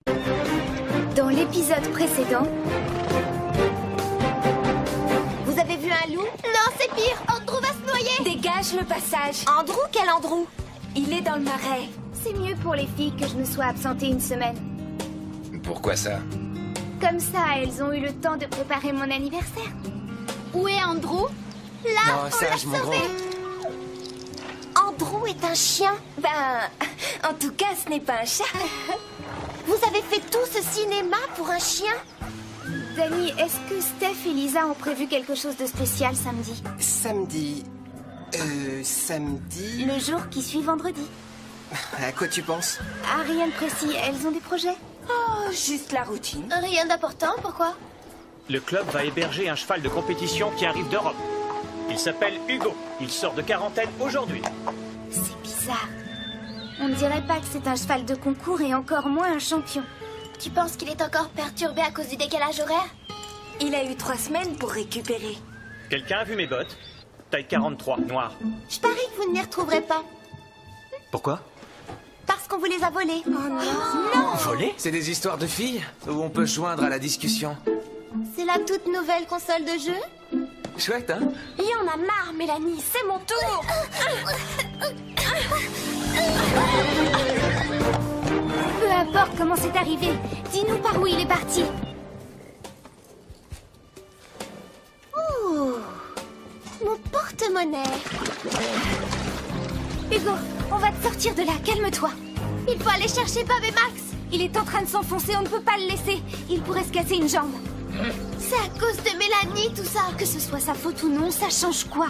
Dans l'épisode précédent... Vous avez vu un loup? Non, c'est pire. Andrew va se noyer. Dégage le passage. Andrew? Quel Andrew? Il est dans le marais. C'est mieux pour les filles que je me sois absentée une semaine. Pourquoi ça? Comme ça, elles ont eu le temps de préparer mon anniversaire. Où est Andrew? Là, Oh, on sage, l'a mon sauvé. Andrew est un chien. Ben, en tout cas, ce n'est pas un chat. Vous avez fait tout ce cinéma pour un chien? Dani, est-ce que Steph et Lisa ont prévu quelque chose de spécial samedi? Samedi... samedi... Le jour qui suit vendredi. À quoi tu penses? Ah, rien de précis. Elles ont des projets? Oh, juste la routine. Rien d'important, pourquoi? Le club va héberger un cheval de compétition qui arrive d'Europe. Il s'appelle Hugo. Il sort de quarantaine aujourd'hui. C'est bizarre. On ne dirait pas que c'est un cheval de concours et encore moins un champion. Tu penses qu'il est encore perturbé à cause du décalage horaire? Il a eu 3 semaines pour récupérer. Quelqu'un a vu mes bottes? Taille 43, noir. Je parie que vous ne les retrouverez pas. Pourquoi? Parce qu'on vous les a volés. Oh non! Volé? C'est des histoires de filles où on peut se joindre à la discussion. C'est la toute nouvelle console de jeu? Chouette, hein? Il y en a marre, Mélanie, c'est mon tour. Peu importe comment c'est arrivé, dis-nous par où il est parti. Ouh, mon porte-monnaie. Hugo, on va te sortir de là, calme-toi. Il faut aller chercher Bob et Max. Il est en train de s'enfoncer, on ne peut pas le laisser. Il pourrait se casser une jambe. C'est à cause de Mélanie, tout ça. Que ce soit sa faute ou non, ça change quoi?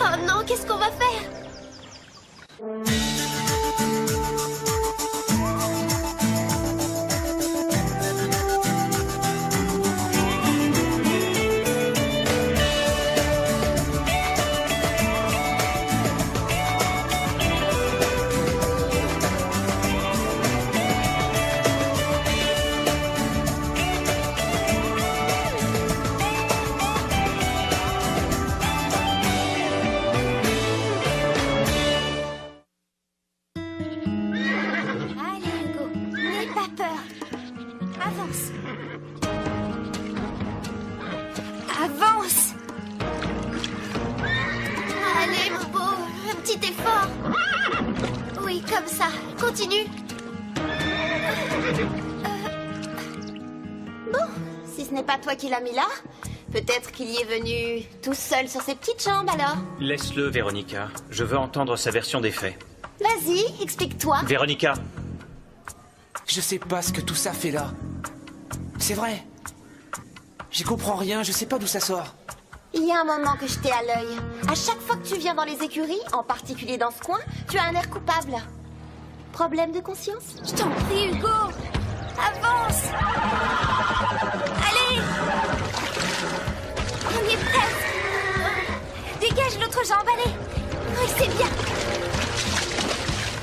Oh non, qu'est-ce qu'on va faire? Allez, Hugo, n'aie pas peur. Avance. Avance! Allez, mon beau, un petit effort. Oui, comme ça. Continue. Bon, si ce n'est pas toi qui l'as mis là, peut-être qu'il y est venu tout seul sur ses petites jambes alors. Laisse-le, Véronica. Je veux entendre sa version des faits. Vas-y, explique-toi. Véronica, Je sais pas ce que tout ça fait là. C'est vrai. J'y comprends rien, je sais pas d'où ça sort. Il y a un moment que je t'ai à l'œil. À chaque fois que tu viens dans les écuries, en particulier dans ce coin, tu as un air coupable. Problème de conscience? Je t'en prie, Hugo! Avance! Allez! On est presque! Dégage l'autre jambe, allez! Oui, c'est bien!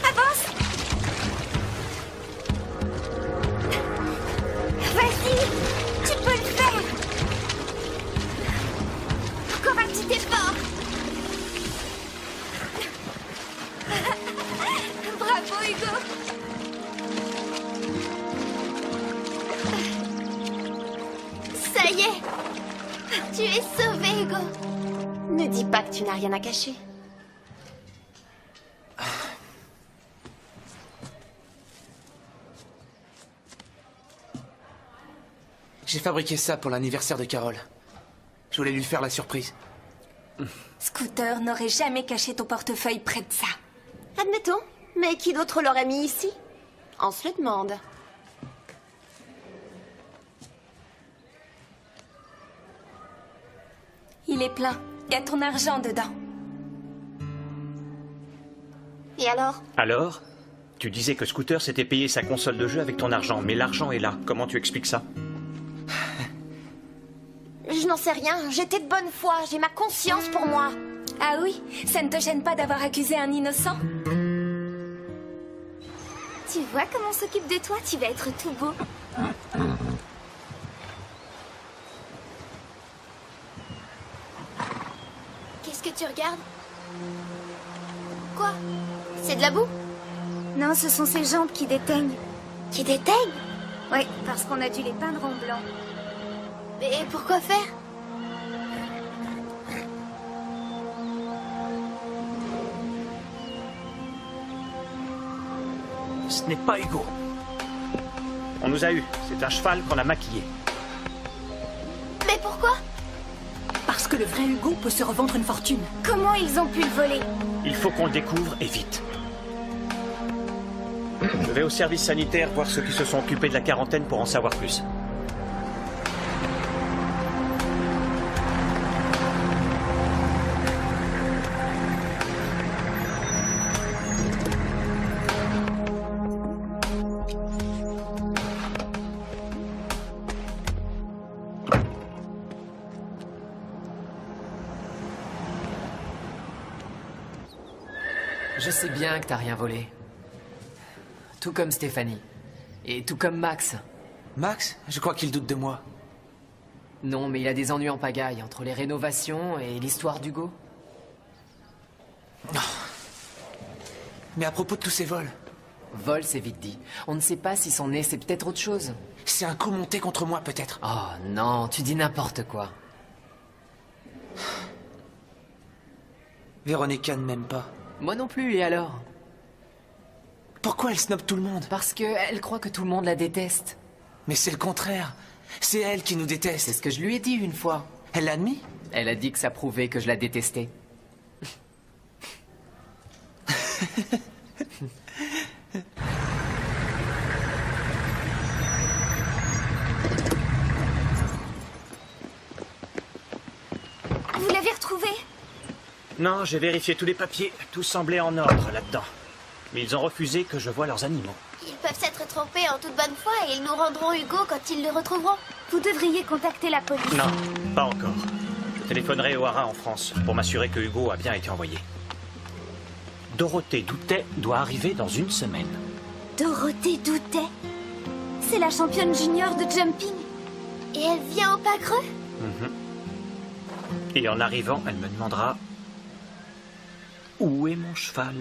Avance! Vas-y! Tu peux le faire! Encore un petit effort! Bravo, Hugo! Ça y est! Tu es sauvé, Hugo! Ne dis pas que tu n'as rien à cacher. J'ai fabriqué ça pour l'anniversaire de Carole. Je voulais lui faire la surprise. Scooter n'aurait jamais caché ton portefeuille près de ça. Admettons, mais qui d'autre l'aurait mis ici? On se le demande. Il est plein. Il y a ton argent dedans. Et alors? alors? Tu disais que Scooter s'était payé sa console de jeu avec ton argent, mais l'argent est là. Comment tu expliques ça? Je n'en sais rien. J'étais de bonne foi. J'ai ma conscience pour moi. Ah oui? Ça ne te gêne pas d'avoir accusé un innocent? Tu vois comment on s'occupe de toi? Tu vas être tout beau. Qu'est-ce que tu regardes? Quoi? C'est de la boue? Non, ce sont ses jambes qui déteignent. Qui déteigne? Oui, parce qu'on a dû les peindre en blanc. Mais pourquoi faire? Ce n'est pas Hugo. On nous a eu. C'est un cheval qu'on a maquillé. Mais pourquoi? Parce que le vrai Hugo peut se revendre une fortune. Comment ils ont pu le voler? Il faut qu'on le découvre et vite. Je vais au service sanitaire voir ceux qui se sont occupés de la quarantaine pour en savoir plus. Je sais bien que t'as rien volé. Tout comme Stéphanie. Et tout comme Max. Max, je crois qu'il doute de moi. Non, mais il a des ennuis en pagaille entre les rénovations et l'histoire d'Hugo. Mais à propos de tous ces vols, Vol, c'est vite dit. On ne sait pas si son nez, c'est peut-être autre chose. c'est un coup monté contre moi peut-être. Oh non, tu dis n'importe quoi. Véronica ne m'aime pas. Moi non plus, et alors? Pourquoi elle snobe tout le monde? Parce qu'elle croit que tout le monde la déteste. Mais c'est le contraire. C'est elle qui nous C'est déteste. ce que je lui ai dit une fois. Elle l'a admis? Elle a dit que ça prouvait que je la détestais. Vous l'avez retrouvé? Non, j'ai vérifié tous les papiers. Tout semblait en ordre là-dedans. Mais ils ont refusé que je voie leurs animaux. Ils peuvent s'être trompés en toute bonne foi et ils nous rendront Hugo quand ils le retrouveront. Vous devriez contacter la police. Non, pas encore. Je téléphonerai au Hara en France pour m'assurer que Hugo a bien été envoyé. Dorothée Doutet doit arriver dans une semaine. Dorothée Doutet? C'est la championne junior de jumping. Et elle vient au pas creux? Et en arrivant, elle me demandera où est mon cheval.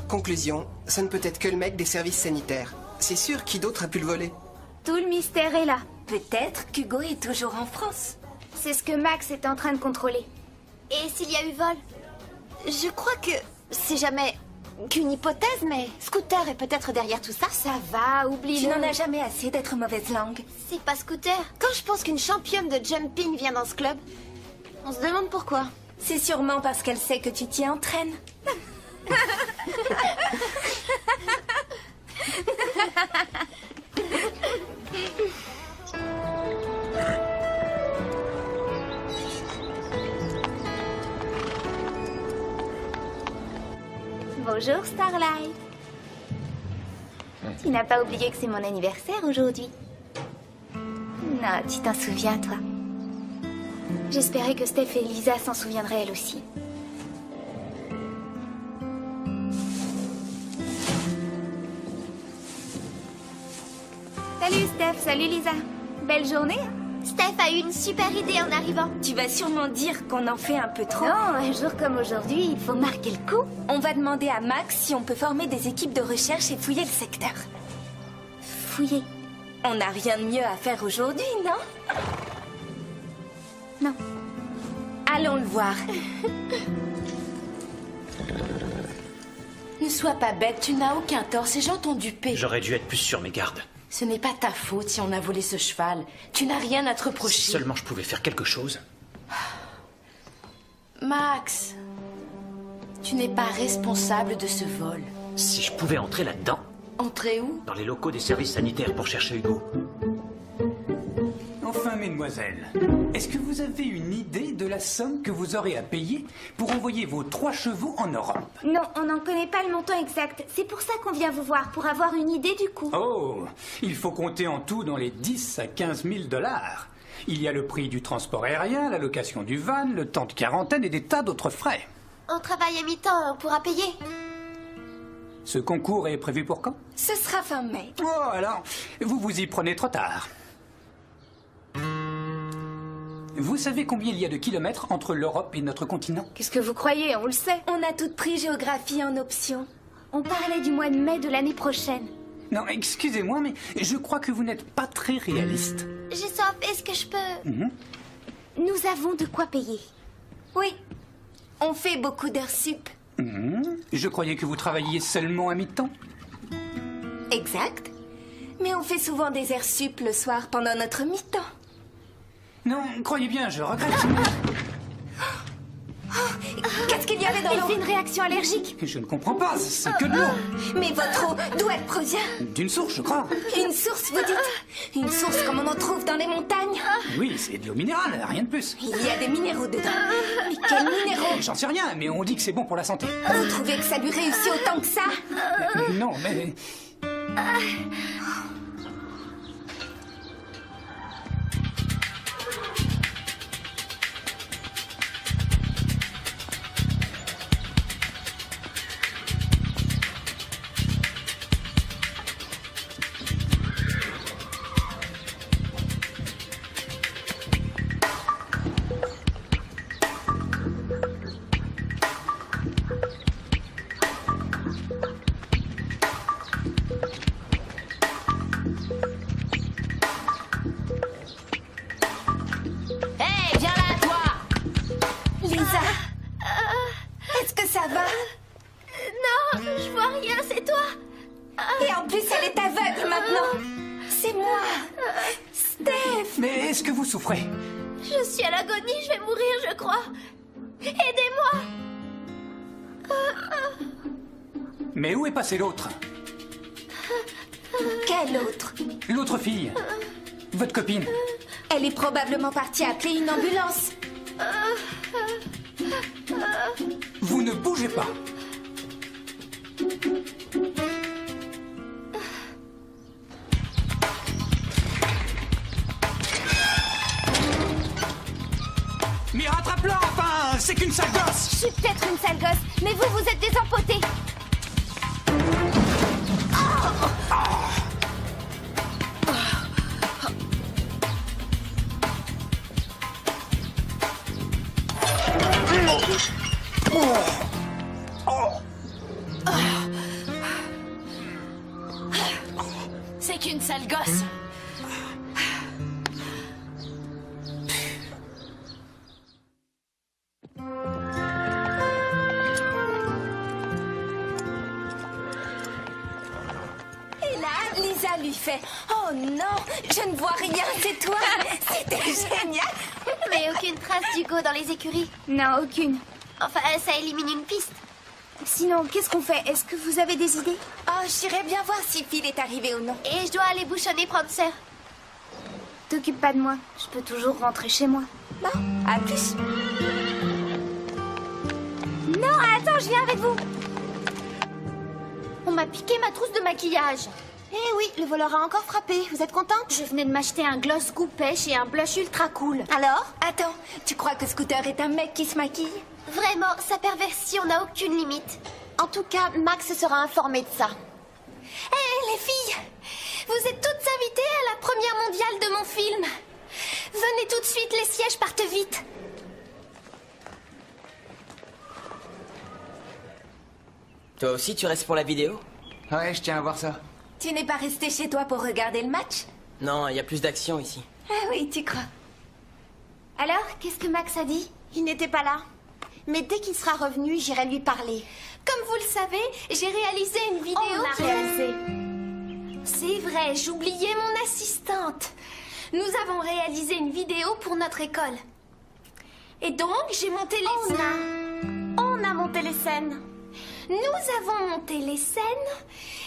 Conclusion, ça ne peut être que le mec des services sanitaires. C'est sûr, qui d'autre a pu le voler? Tout le mystère est là. Peut-être qu'Hugo est toujours en France. C'est ce que Max est en train de contrôler. Et s'il y a eu vol? Je crois que c'est jamais qu'une hypothèse, mais Scooter est peut-être derrière tout ça. Ça va, Tu oublie-le. n'en as jamais assez d'être mauvaise langue. C'est pas Scooter. Quand je pense qu'une championne de jumping vient dans ce club, on se demande pourquoi. C'est sûrement parce qu'elle sait que tu t'y entraînes. Bonjour Starlight. Tu n'as pas oublié que c'est mon anniversaire aujourd'hui? Non, tu t'en souviens, toi. J'espérais que Steph et Lisa s'en souviendraient elles aussi. Salut Steph, salut Lisa. Belle journée? Steph a eu une super idée en arrivant. Tu vas sûrement dire qu'on en fait un peu trop. Non, un jour comme aujourd'hui, il faut marquer le coup. On va demander à Max si on peut former des équipes de recherche et fouiller le secteur. Fouiller. On n'a rien de mieux à faire aujourd'hui, non? Non. Allons le voir. Ne sois pas bête, tu n'as aucun tort. Ces gens t'ont dupé. J'aurais dû être plus sur mes gardes. Ce n'est pas ta faute si on a volé ce cheval. Tu n'as rien à te reprocher. Si seulement je pouvais faire quelque chose. Max, tu n'es pas responsable de ce vol. Si je pouvais entrer là-dedans, Entrer où? dans les locaux des services sanitaires pour chercher Hugo. Enfin, mesdemoiselles, est-ce que vous avez une idée de la somme que vous aurez à payer pour envoyer vos 3 chevaux en Europe? Non, on n'en connaît pas le montant exact. C'est pour ça qu'on vient vous voir, pour avoir une idée du coût. Oh, il faut compter en tout dans les 10 à 15 000 $. Il y a le prix du transport aérien, la location du van, le temps de quarantaine et des tas d'autres frais. On travaille à mi-temps, on pourra payer. Ce concours est prévu pour quand? Ce sera fin mai. Oh, alors, vous vous y prenez trop tard. Vous savez combien il y a de kilomètres entre l'Europe et notre continent? Qu'est-ce que vous croyez? On le sait. On a toutes pris géographie en option. On parlait du mois de mai de l'année prochaine. Non, excusez-moi, mais je crois que vous n'êtes pas très réaliste. J'ai soif, est-ce que je peux... Nous avons de quoi payer. Oui. On fait beaucoup d'heures sup. Je croyais que vous travailliez seulement à mi-temps. Exact. Mais on fait souvent des heures sup le soir pendant notre mi-temps. Non, croyez bien, je regrette. Qu'est-ce qu'il y avait dans Elle l'eau? fait une réaction allergique. Je ne comprends pas, c'est que de l'eau. Mais votre eau, d'où elle provient? D'une source, je crois. Une source, vous dites? Une source comme on en trouve dans les montagnes? Oui, c'est de l'eau minérale, rien de plus. Il y a des minéraux dedans. Mais quels minéraux? J'en sais rien, mais on dit que c'est bon pour la santé. Vous trouvez que ça lui réussit autant que ça? Non, mais... Hé, viens là, toi! Lisa! Est-ce que ça va? Non, je vois rien, c'est toi. Et en plus, elle est aveugle maintenant! C'est moi! Steph! Mais est-ce que vous souffrez? Je suis à l'agonie, je vais mourir, je crois. Aidez-moi. Mais où est passé l'autre? Quelle autre? L'autre fille? Votre copine? Elle est probablement partie appeler une ambulance. Vous ne bougez pas. Mais rattrape-la, enfin! C'est qu'une sale gosse! Je suis peut-être une sale gosse, mais vous, vous êtes des empotés. C'est qu'une sale gosse. Et là, Lisa lui fait « Oh non, je ne vois rien, c'est toi. C'était génial. » Mais aucune trace d'Hugo dans les écuries. Non, aucune. Enfin, ça élimine une piste. Sinon, qu'est-ce qu'on fait? Est-ce que vous avez des idées? Oh, j'irai bien voir si Phil est arrivé ou non. Et je dois aller bouchonner prendre sœur. T'occupe pas de moi. Je peux toujours rentrer chez moi. Bon, à plus. Non, attends, je viens avec vous. On m'a piqué ma trousse de maquillage. Eh oui, le voleur a encore frappé. Vous êtes contente? Je venais de m'acheter un gloss goût pêche et un blush ultra cool. Alors? Attends, tu crois que Scooter est un mec qui se maquille? Vraiment, sa perversion n'a aucune limite. En tout cas, Max sera informé de ça. Hé, les filles! Vous êtes toutes invitées à la première mondiale de mon film. Venez tout de suite, les sièges partent vite. Toi aussi, tu restes pour la vidéo? Ouais, je tiens à voir ça. Tu n'es pas resté chez toi pour regarder le match? Non, il y a plus d'action ici. Ah oui, tu crois. Alors, qu'est-ce que Max a dit? Il n'était pas là. Mais dès qu'il sera revenu, j'irai lui parler. Comme vous le savez, j'ai réalisé une vidéo On a qui... réalisé. C'est vrai, j'oubliais mon assistante. Nous avons réalisé une vidéo pour notre école. Et donc, j'ai monté les scènes. On a monté les scènes. Nous avons monté les scènes.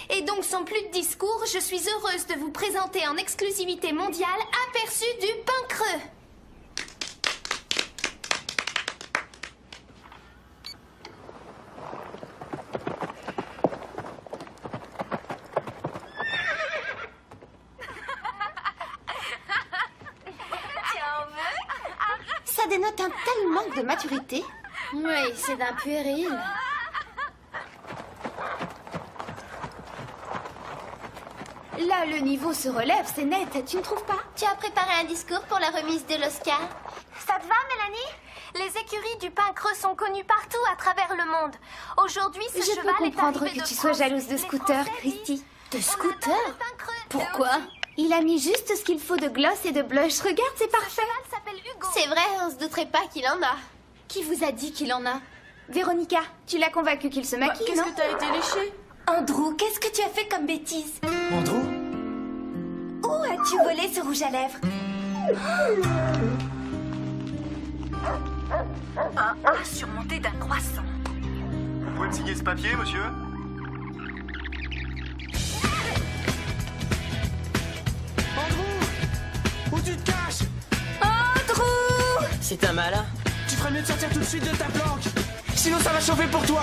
Et donc, sans plus de discours, je suis heureuse de vous présenter en exclusivité mondiale Aperçu du pain creux. Ça dénote un tel manque de maturité. Oui, c'est d'un puéril. Là, le niveau se relève, c'est net, tu ne trouves pas? Tu as préparé un discours pour la remise de l'Oscar? Ça te va, Mélanie? Les écuries du pain creux sont connues partout à travers le monde. Aujourd'hui, ce Je cheval peux est comprendre arrivé que de tu sois France. jalouse de Les Scooter, Français Christy. disent, De on Scooter? adore le pain creux. Pourquoi? Là aussi. Il a mis juste ce qu'il faut de gloss et de blush. Regarde, c'est parfait. Le cheval s'appelle Hugo. C'est vrai, on se douterait pas qu'il en a. Qui vous a dit qu'il en a? Véronica, tu l'as convaincu qu'il se maquille, Qu'est-ce non? que t'as été léché? Andrew, qu'est-ce que tu as fait comme bêtise? Andrew? Où as-tu volé ce rouge à lèvres? Un A surmonté d'un croissant. Vous pouvez me signer ce papier, monsieur? Où tu te caches? Andrew! C'est un malin. Tu ferais mieux de sortir tout de suite de ta planque. Sinon ça va chauffer pour toi.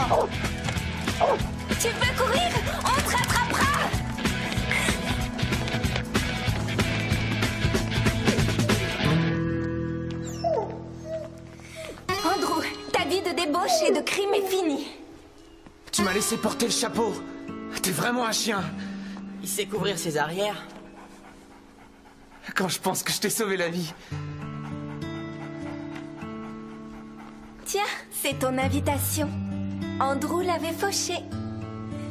Tu peux courir? On te rattrapera! Andrew, ta vie de débauche et de crime est finie. Tu m'as laissé porter le chapeau. T'es vraiment un chien. Il sait couvrir ses arrières. Quand je pense que je t'ai sauvé la vie. Tiens, c'est ton invitation. Andrew l'avait fauché.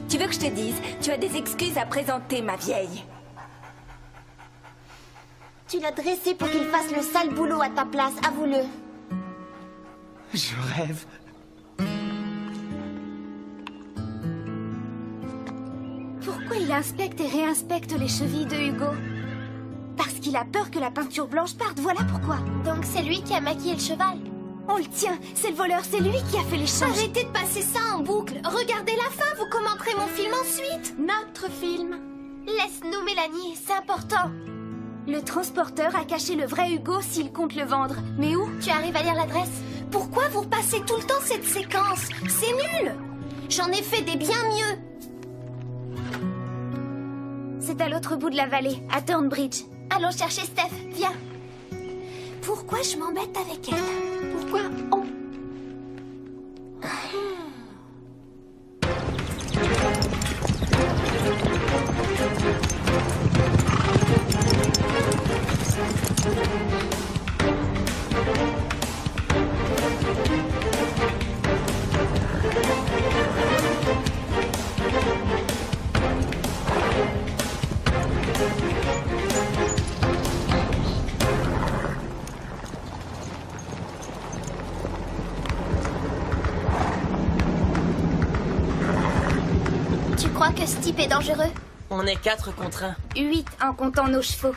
Tu veux que je te dise, tu as des excuses à présenter, ma vieille. Tu l'as dressé pour qu'il fasse le sale boulot à ta place, avoue-le. Je rêve. Pourquoi il inspecte et réinspecte les chevilles de Hugo? Parce qu'il a peur que la peinture blanche parte, voilà pourquoi. Donc c'est lui qui a maquillé le cheval. On le tient, c'est le voleur, c'est lui qui a fait l'échange. Arrêtez de passer ça en boucle. Regardez la fin, vous commenterez mon film ensuite. Notre film. Laisse-nous, Mélanie, c'est important. Le transporteur a caché le vrai Hugo s'il compte le vendre. Mais où? Tu arrives à lire l'adresse? Pourquoi vous repassez tout le temps cette séquence? C'est nul. J'en ai fait des bien mieux. C'est à l'autre bout de la vallée, à Thornbridge. Allons chercher Steph, viens. Pourquoi je m'embête avec elle? Pourquoi? Tu crois que ce type est dangereux? On est 4 contre 1. 8 en comptant nos chevaux.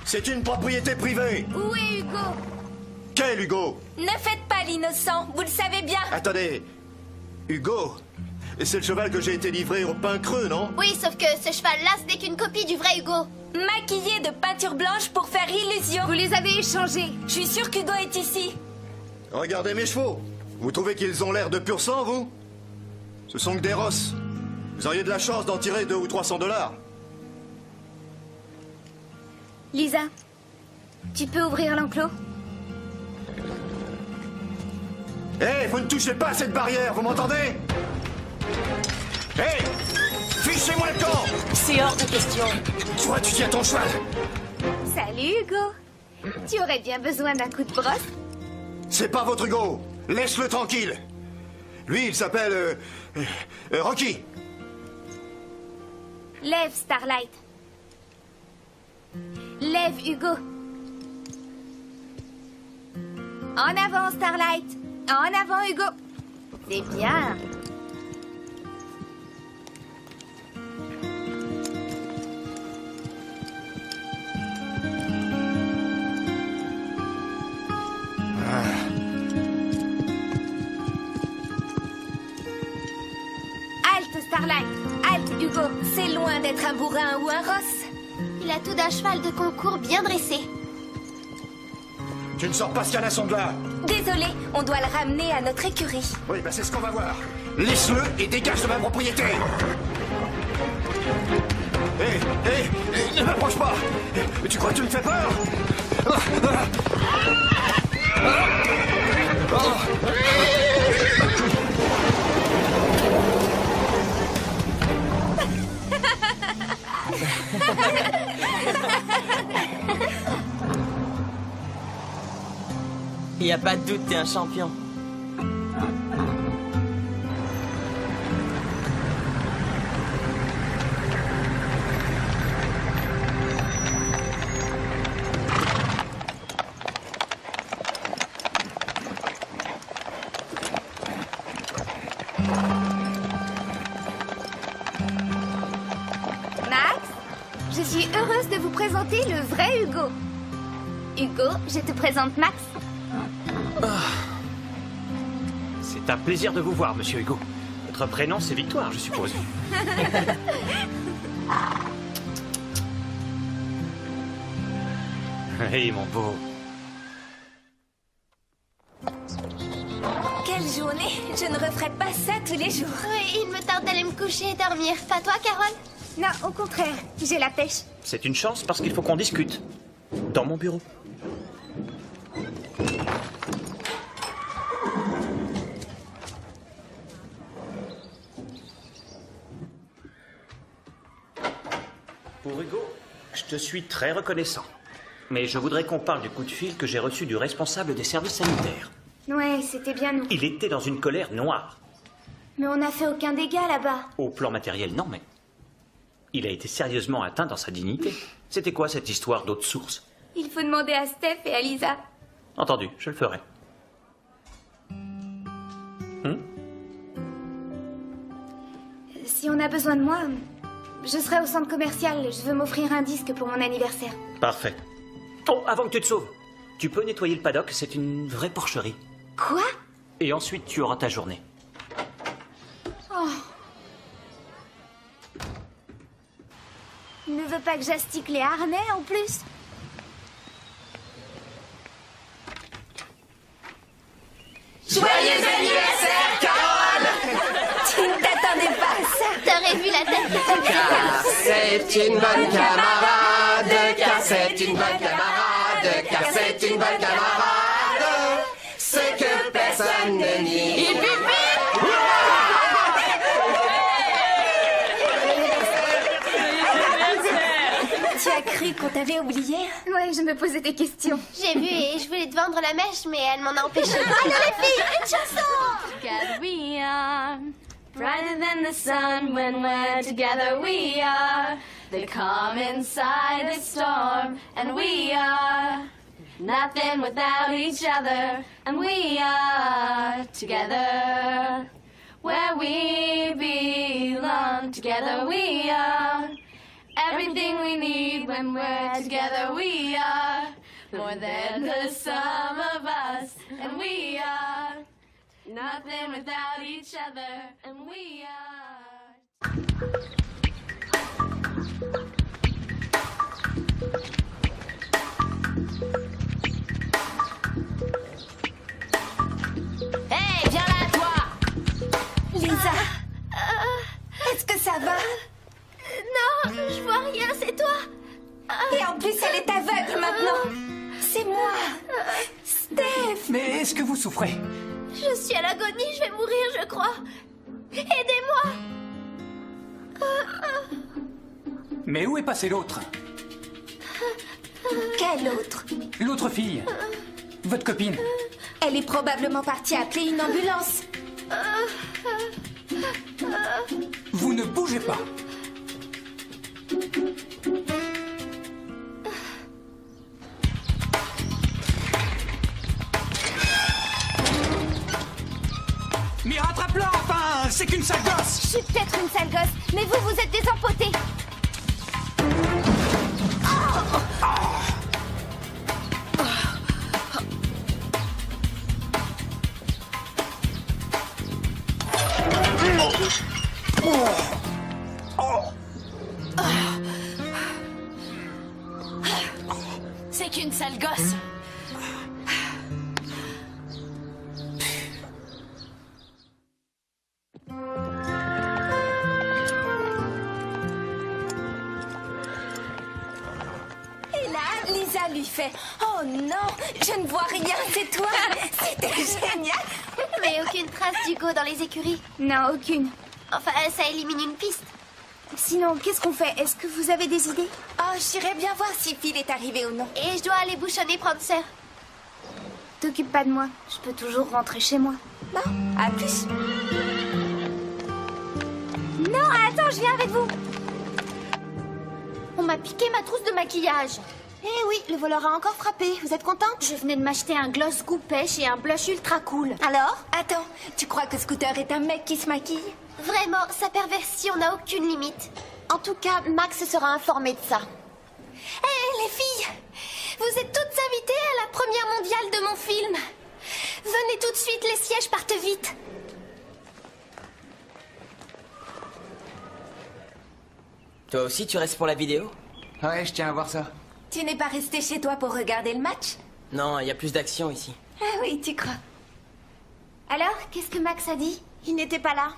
C'est une propriété privée. Où est Hugo? Quel Hugo? Ne faites pas l'innocent, vous le savez bien. Attendez. Hugo? C'est le cheval que j'ai été livré au pain creux, non? Oui, sauf que ce cheval-là, ce n'est qu'une copie du vrai Hugo. Maquillé de peinture blanche pour faire illusion. Vous les avez échangés. Je suis sûre qu'Hugo est ici. Regardez mes chevaux. Vous trouvez qu'ils ont l'air de pur sang, vous? Ce sont que des rosses. Vous auriez de la chance d'en tirer 200 ou 300 $. Lisa, tu peux ouvrir l'enclos? Hé, vous ne touchez pas à cette barrière, vous m'entendez? Hé, fichez-moi le camp! C'est hors de question. Toi, tu tiens ton cheval. Salut Hugo. Tu aurais bien besoin d'un coup de brosse? C'est pas votre Hugo. Laisse-le tranquille. Lui, il s'appelle... Rocky. Lève, Starlight. Lève, Hugo. En avant, Starlight. En avant, Hugo. C'est bien. Halte, Starlight. Halte, Hugo. C'est loin d'être un bourrin ou un rosse. Il a tout d'un cheval de concours bien dressé. Tu ne sors pas ce canasson de là. Désolé, on doit le ramener à notre écurie. Oui, ben c'est ce qu'on va voir. Laisse-le et dégage de ma propriété. Hé, ne m'approche pas. Tu crois que tu me fais peur? Y a pas de doute, t'es un champion. Max, je suis heureuse de vous présenter le vrai Hugo. Hugo, je te présente Max. C'est un plaisir de vous voir, monsieur Hugo. Votre prénom, c'est Victoire, je suppose. Hey, mon beau. Quelle journée! Je ne referai pas ça tous les jours. Oui, il me tarde d'aller me coucher et dormir. Pas toi, Carole? Non, au contraire, j'ai la pêche. C'est une chance parce qu'il faut qu'on discute. Dans mon bureau. Pour Hugo, je te suis très reconnaissant. Mais je voudrais qu'on parle du coup de fil que j'ai reçu du responsable des services sanitaires. Ouais, c'était bien nous. Il était dans une colère noire. Mais on n'a fait aucun dégât là-bas. Au plan matériel, non, mais... il a été sérieusement atteint dans sa dignité. C'était quoi cette histoire d'eau de source? Il faut demander à Steph et à Lisa. Entendu, je le ferai. Si on a besoin de moi, je serai au centre commercial. Je veux m'offrir un disque pour mon anniversaire. Parfait. Oh, avant que tu te sauves, tu peux nettoyer le paddock, c'est une vraie porcherie. Quoi? Et ensuite, tu auras ta journée. Oh. Il ne veut pas que j'astique les harnais en plus. Joyeux anniversaire, Carole! Tu ne t'attendais pas à ça. T'aurais vu la tête de Car c'est une bonne camarade, car c'est une bonne camarade, car c'est une bonne camarade, ce que personne ne nie. Tu as cru qu'on t'avait oublié? Ouais, je me posais des questions. J'ai vu et je voulais te vendre la mèche, mais elle m'en a empêché. Allez les filles, une chanson! Together we are brighter than the sun when we're together. We are the calm inside the storm, and we are nothing without each other. And we are together where we belong. Together we are everything we need when we're together. We are more than the sum of us, and we are nothing without each other, and we are. Hey, viens là, toi! Lisa! Est-ce que ça va? Non, je vois rien, c'est toi. Et en plus, elle est aveugle maintenant. C'est moi. Steph! Mais est-ce que vous souffrez? Je suis à l'agonie, je vais mourir, je crois. Aidez-moi. Mais où est passé l'autre? Quelle autre? L'autre fille? Votre copine? Elle est probablement partie appeler une ambulance. Vous ne bougez pas. Mais rattrape-la, enfin! C'est qu'une sale gosse! Je suis peut-être une sale gosse, mais vous, vous êtes des empotés. C'est qu'une sale gosse. Et là, Lisa lui fait « Oh non, je ne vois rien, c'est toi. C'était génial. » Mais aucune trace d'Hugo dans les écuries. Non, aucune. Enfin, ça élimine une piste. Sinon, qu'est-ce qu'on fait? Est-ce que vous avez des idées? Oh, j'irai bien voir si Phil est arrivé ou non. Et je dois aller bouchonner Prancer. T'occupe pas de moi. Je peux toujours rentrer chez moi. Bon, à plus. Non, attends, je viens avec vous. On m'a piqué ma trousse de maquillage. Eh oui, le voleur a encore frappé. Vous êtes contente? Je venais de m'acheter un gloss goût pêche et un blush ultra cool. Alors? Attends, tu crois que Scooter est un mec qui se maquille? Vraiment, sa perversion n'a aucune limite. En tout cas, Max sera informé de ça. Hé, les filles! Vous êtes toutes invitées à la première mondiale de mon film. Venez tout de suite, les sièges partent vite. Toi aussi, tu restes pour la vidéo? Ouais, je tiens à voir ça. Tu n'es pas resté chez toi pour regarder le match? Non, il y a plus d'action ici. Ah oui, tu crois. Alors, qu'est-ce que Max a dit? Il n'était pas là.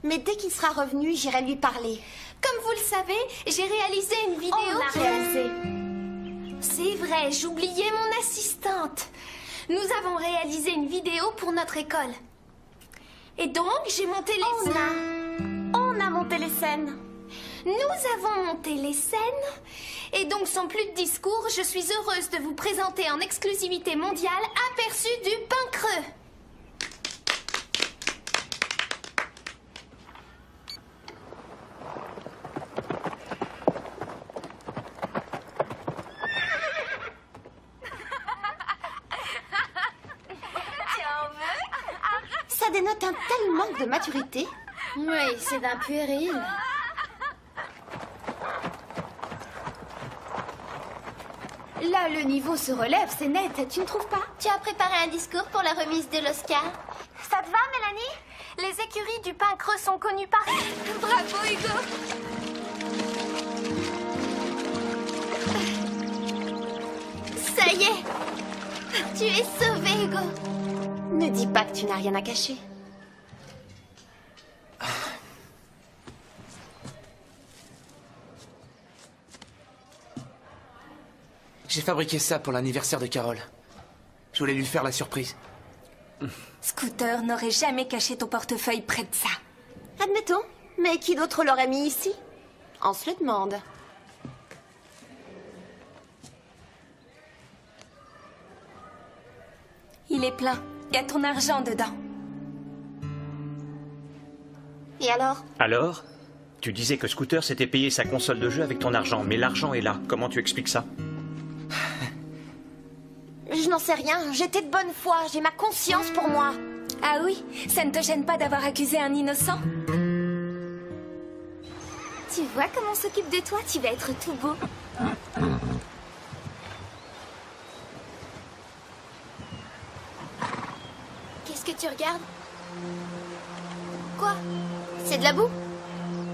Mais dès qu'il sera revenu, j'irai lui parler. Comme vous le savez, j'ai réalisé une vidéo. On l'a réalisé. C'est vrai, j'oubliais mon assistante. Nous avons réalisé une vidéo pour notre école. Et donc, j'ai monté les scènes. On a monté les scènes. Nous avons monté les scènes. Et donc, sans plus de discours, je suis heureuse de vous présenter en exclusivité mondiale Aperçu du pain creux. Ça dénote un tel manque de maturité. Oui, c'est d'un puéril. Là, le niveau se relève, c'est net, tu ne trouves pas? Tu as préparé un discours pour la remise de l'Oscar. Ça te va, Mélanie? Les écuries du pain creux sont connues par... Bravo, Hugo! Ça y est. Tu es sauvé, Hugo. Ne dis pas que tu n'as rien à cacher. J'ai fabriqué ça pour l'anniversaire de Carole. Je voulais lui faire la surprise. Scooter n'aurait jamais caché ton portefeuille près de ça. Admettons. Mais qui d'autre l'aurait mis ici? On se le demande. Il est plein. Il y a ton argent dedans. Et alors? Alors? Tu disais que Scooter s'était payé sa console de jeu avec ton argent, mais l'argent est là. Comment tu expliques ça? Je n'en sais rien. J'étais de bonne foi. J'ai ma conscience pour moi. Ah oui? Ça ne te gêne pas d'avoir accusé un innocent? Tu vois comment on s'occupe de toi? Tu vas être tout beau. Qu'est-ce que tu regardes? Quoi? C'est de la boue?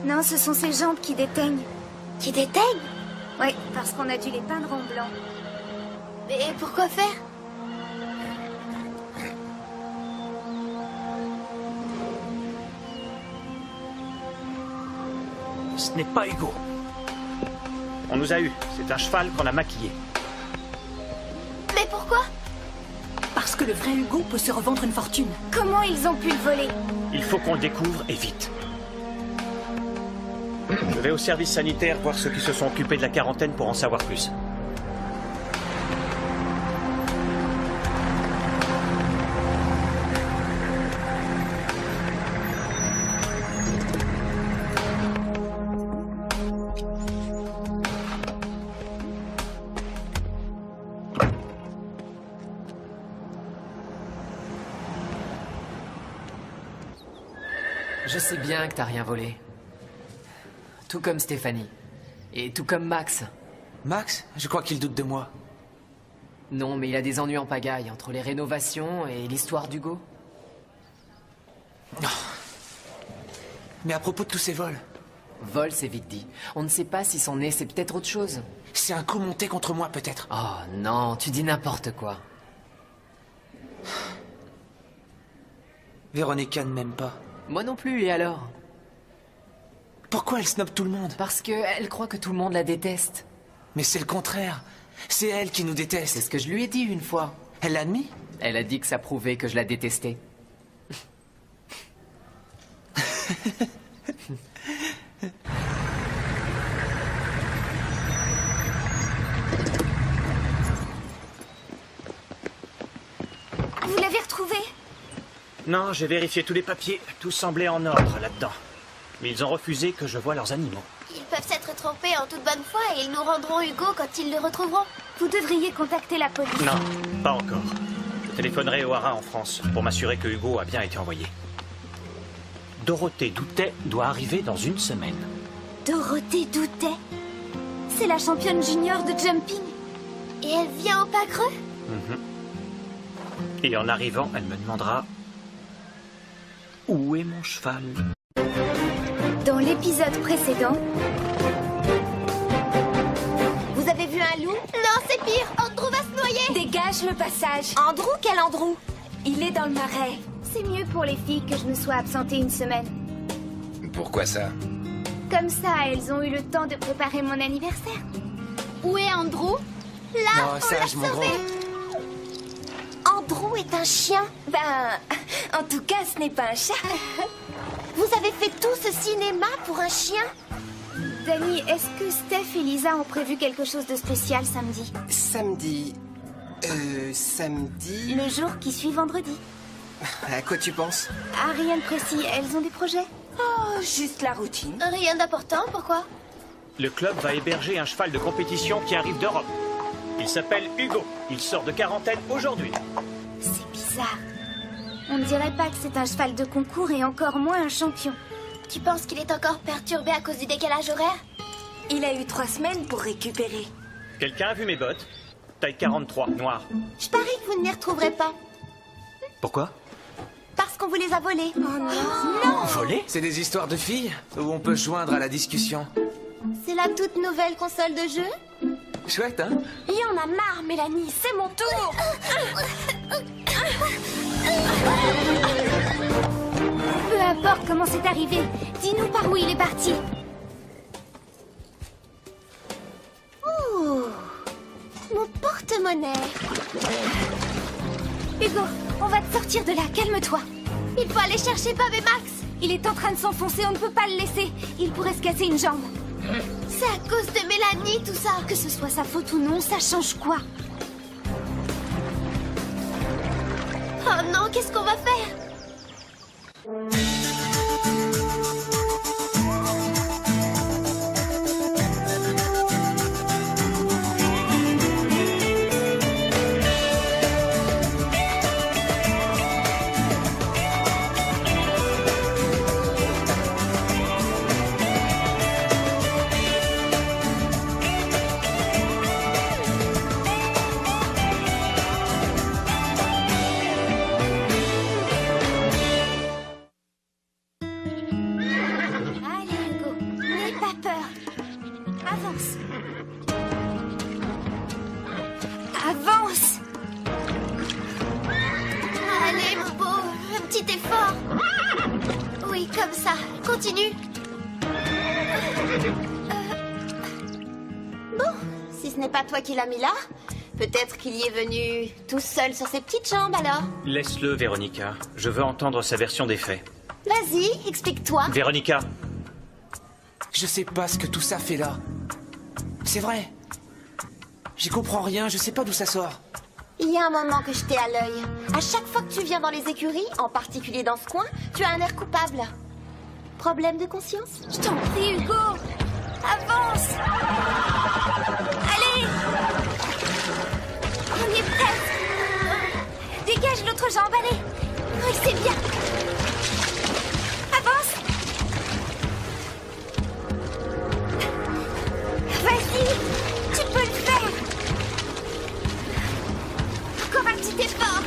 Non, ce sont ses jambes qui déteignent. Qui déteignent? Oui, parce qu'on a dû les peindre en blanc. Mais pourquoi faire? Ce n'est pas Hugo. On nous a eu. C'est un cheval qu'on a maquillé. Mais pourquoi? Parce que le vrai Hugo peut se revendre une fortune. Comment ils ont pu le voler? Il faut qu'on le découvre et vite. Je vais au service sanitaire voir ceux qui se sont occupés de la quarantaine pour en savoir plus. Je sais bien que t'as rien volé. Tout comme Stéphanie. Et tout comme Max. Max? Je crois qu'il doute de moi. Non, mais il a des ennuis en pagaille entre les rénovations et l'histoire d'Hugo. Oh. Mais à propos de tous ces vols... Vol, c'est vite dit. On ne sait pas si son nez, c'est peut-être autre chose. C'est un coup monté contre moi, peut-être. Oh non, tu dis n'importe quoi. Véronica ne m'aime pas. Moi non plus, et alors? Pourquoi elle snobe tout le monde? Parce qu'elle croit que tout le monde la déteste. Mais c'est le contraire. C'est elle qui nous déteste. C'est ce que je lui ai dit une fois. Elle l'a admis? Elle a dit que ça prouvait que je la détestais. Non, j'ai vérifié tous les papiers. Tout semblait en ordre là-dedans. Mais ils ont refusé que je voie leurs animaux. Ils peuvent s'être trompés en toute bonne foi et ils nous rendront Hugo quand ils le retrouveront. Vous devriez contacter la police. Non, pas encore. Je téléphonerai au Hara en France pour m'assurer que Hugo a bien été envoyé. Dorothée Doutet doit arriver dans une semaine. Dorothée Doutet? C'est la championne junior de jumping. Et elle vient au pas creux? Et en arrivant, elle me demandera... Où est mon cheval? Dans l'épisode précédent... Vous avez vu un loup? Non, c'est pire. Andrew va se noyer. Dégage le passage. Andrew? Quel Andrew? Il est dans le marais. C'est mieux pour les filles que je me sois absentée une semaine. Pourquoi ça? Comme ça, elles ont eu le temps de préparer mon anniversaire. Où est Andrew? Là, Oh, sage, mon gros. Andrew est un chien. Ben, en tout cas, ce n'est pas un chat. Vous avez fait tout ce cinéma pour un chien? Dani, est-ce que Steph et Lisa ont prévu quelque chose de spécial samedi? Samedi... samedi... Le jour qui suit vendredi. À quoi tu penses? Ah, rien de précis. Elles ont des projets? Oh, juste la routine. Rien d'important, pourquoi? Le club va héberger un cheval de compétition qui arrive d'Europe. Il s'appelle Hugo. Il sort de quarantaine aujourd'hui. C'est bizarre. On ne dirait pas que c'est un cheval de concours et encore moins un champion. Tu penses qu'il est encore perturbé à cause du décalage horaire? Il a eu 3 semaines pour récupérer. Quelqu'un a vu mes bottes? Taille 43, noir. Je parie que vous ne les retrouverez pas. Pourquoi? Parce qu'on vous les a volés. Oh non. Non! Volé? C'est des histoires de filles où on peut se joindre à la discussion. C'est la toute nouvelle console de jeu? Chouette, hein? Il y en a marre, Mélanie. C'est mon tour. Peu importe comment c'est arrivé, dis-nous par où il est parti. Ouh, mon porte-monnaie. Hugo, on va te sortir de là, calme-toi. Il faut aller chercher Bob et Max. Il est en train de s'enfoncer, on ne peut pas le laisser. Il pourrait se casser une jambe. C'est à cause de Mélanie, tout ça. Que ce soit sa faute ou non, ça change quoi? Oh non, qu'est-ce qu'on va faire? Avance! Allez, mon beau, un petit effort. Oui, comme ça. Continue. Bon, si ce n'est pas toi qui l'as mis là, peut-être qu'il y est venu tout seul sur ses petites jambes alors. Laisse-le, Véronica. Je veux entendre sa version des faits. Vas-y, explique-toi. Véronica! Je sais pas ce que tout ça fait là. C'est vrai. J'y comprends rien, je sais pas d'où ça sort. Il y a un moment que je t'ai à l'œil. À chaque fois que tu viens dans les écuries, en particulier dans ce coin, tu as un air coupable. Problème de conscience? Je t'en prie, Hugo! Avance! Allez! On est presque! Dégage l'autre jambe, allez! Oui, c'est bien! Avance! Vas-y! Tu peux le faire! Encore un petit effort!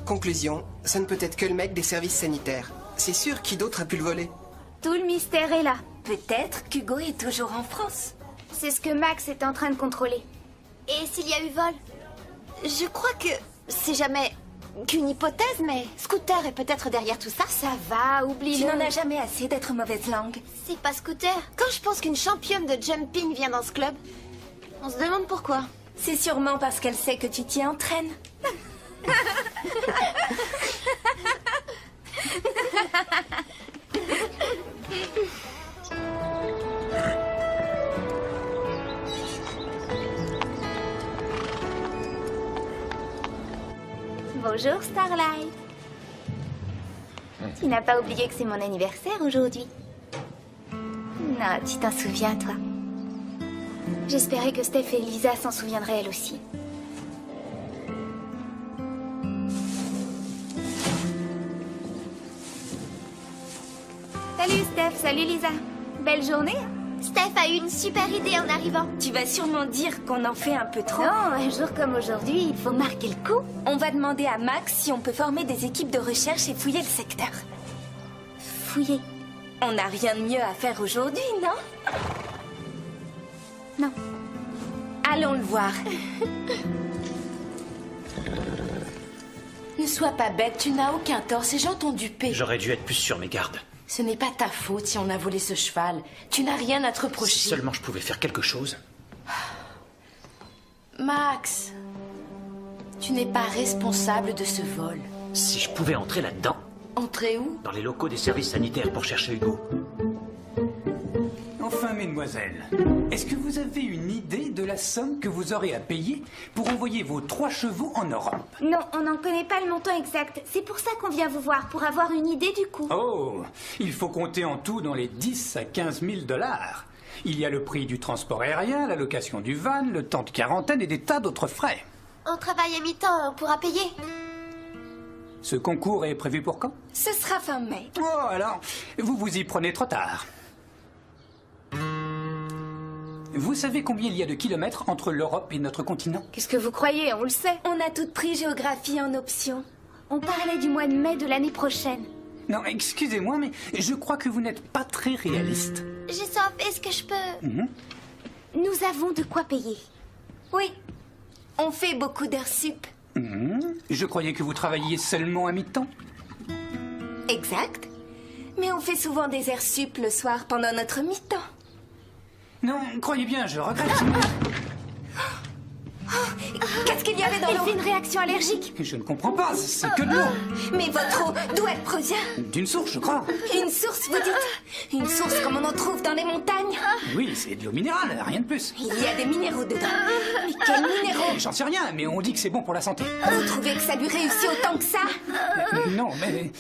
Conclusion, ça ne peut être que le mec des services sanitaires. C'est sûr, qui d'autre a pu le voler? Tout le mystère est là. Peut-être qu'Hugo est toujours en France. C'est ce que Max est en train de contrôler. Et s'il y a eu vol? Je crois que c'est jamais qu'une hypothèse, mais Scooter est peut-être derrière tout ça. Ça va, oublie-le. Tu n'en as jamais assez d'être mauvaise langue. C'est pas Scooter. Quand je pense qu'une championne de jumping vient dans ce club, on se demande pourquoi. C'est sûrement parce qu'elle sait que tu t'y entraînes. Bonjour, Starlight. Tu n'as pas oublié que c'est mon anniversaire aujourd'hui? Non, tu t'en souviens, toi. J'espérais que Steph et Lisa s'en souviendraient elles aussi. Salut Steph, salut Lisa. Belle journée. Steph a eu une super idée en arrivant. Tu vas sûrement dire qu'on en fait un peu trop. Non, un jour comme aujourd'hui, il faut marquer le coup. On va demander à Max si on peut former des équipes de recherche et fouiller le secteur. Fouiller? On n'a rien de mieux à faire aujourd'hui, non? Non. Allons le voir. Ne sois pas bête, tu n'as aucun tort, ces gens t'ont dupé. J'aurais dû être plus sur mes gardes. Ce n'est pas ta faute si on a volé ce cheval. Tu n'as rien à te reprocher. Si seulement je pouvais faire quelque chose. Max, tu n'es pas responsable de ce vol. Si je pouvais entrer là-dedans. Entrer où? Dans les locaux des services sanitaires pour chercher Hugo. Enfin, mesdemoiselles, est-ce que vous avez une idée de la somme que vous aurez à payer pour envoyer vos 3 chevaux en Europe? Non, on n'en connaît pas le montant exact. C'est pour ça qu'on vient vous voir, pour avoir une idée du coût. Oh, il faut compter en tout dans les 10 à 15 000 $. Il y a le prix du transport aérien, la location du van, le temps de quarantaine et des tas d'autres frais. On travaille à mi-temps, on pourra payer. Ce concours est prévu pour quand? Ce sera fin mai. Oh, alors, vous vous y prenez trop tard. Vous savez combien il y a de kilomètres entre l'Europe et notre continent? Qu'est-ce que vous croyez? On le sait. On a toutes pris géographie en option. On parlait du mois de mai de l'année prochaine. Non, excusez-moi, mais je crois que vous n'êtes pas très réaliste. Sauf, est-ce que je peux... Nous avons de quoi payer. Oui. On fait beaucoup d'heures sup. Je croyais que vous travailliez seulement à mi-temps. Exact. Mais on fait souvent des heures sup le soir pendant notre mi-temps. Non, croyez bien, je regrette. Qu'est-ce qu'il y avait dans l'eau? Elle fait une réaction allergique. Je ne comprends pas, c'est que de l'eau. Mais votre eau, d'où elle provient? D'une source, je crois. Une source, vous dites? Une source comme on en trouve dans les montagnes? Oui, c'est de l'eau minérale, rien de plus. Il y a des minéraux dedans. Mais quels minéraux? J'en sais rien, mais on dit que c'est bon pour la santé. Vous trouvez que ça lui réussit autant que ça? Non, mais...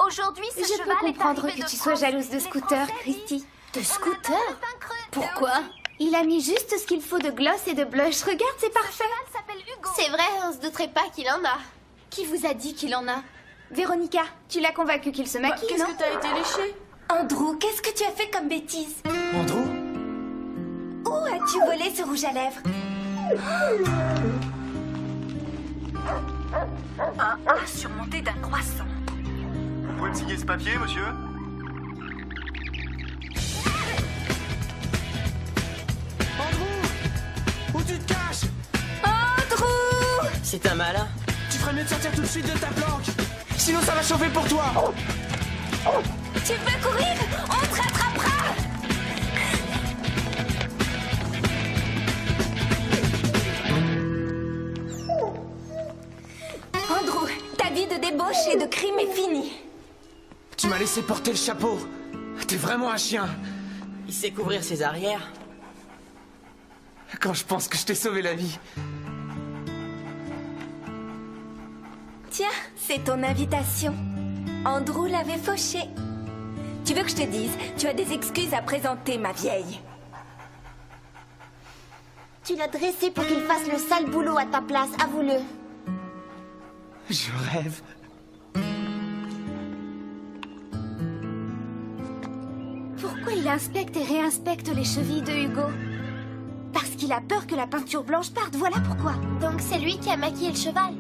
Aujourd'hui, ce cheval est comprendre que tu sois jalouse de Scooter, Christy. De Scooter? Pourquoi? Il a mis juste ce qu'il faut de gloss et de blush. Regarde, c'est parfait. C'est vrai, on se douterait pas qu'il en a. Qui vous a dit qu'il en a? Véronica, tu l'as convaincu qu'il se maquille, Qu'est-ce non? que t'as été léché? Andrew, qu'est-ce que tu as fait comme bêtise? Andrew? Où as-tu volé ce rouge à lèvres? Un A surmonté d'un croissant. Vous pouvez me signer ce papier, monsieur? Où tu te caches? Andrew! C'est un malin. Tu ferais mieux de sortir tout de suite de ta planque. Sinon ça va chauffer pour toi. Tu peux courir? On te rattrapera! Andrew, ta vie de débauche et de crime est finie. Tu m'as laissé porter le chapeau. T'es vraiment un chien. Il sait couvrir ses arrières. Quand je pense que je t'ai sauvé la vie. Tiens, c'est ton invitation. Andrew l'avait fauché. Tu veux que je te dise, tu as des excuses à présenter, ma vieille. Tu l'as dressé pour qu'il fasse le sale boulot à ta place, avoue-le. Je rêve. Pourquoi il inspecte et réinspecte les chevilles de Hugo? Parce qu'il a peur que la peinture blanche parte, voilà pourquoi. Donc c'est lui qui a maquillé le cheval?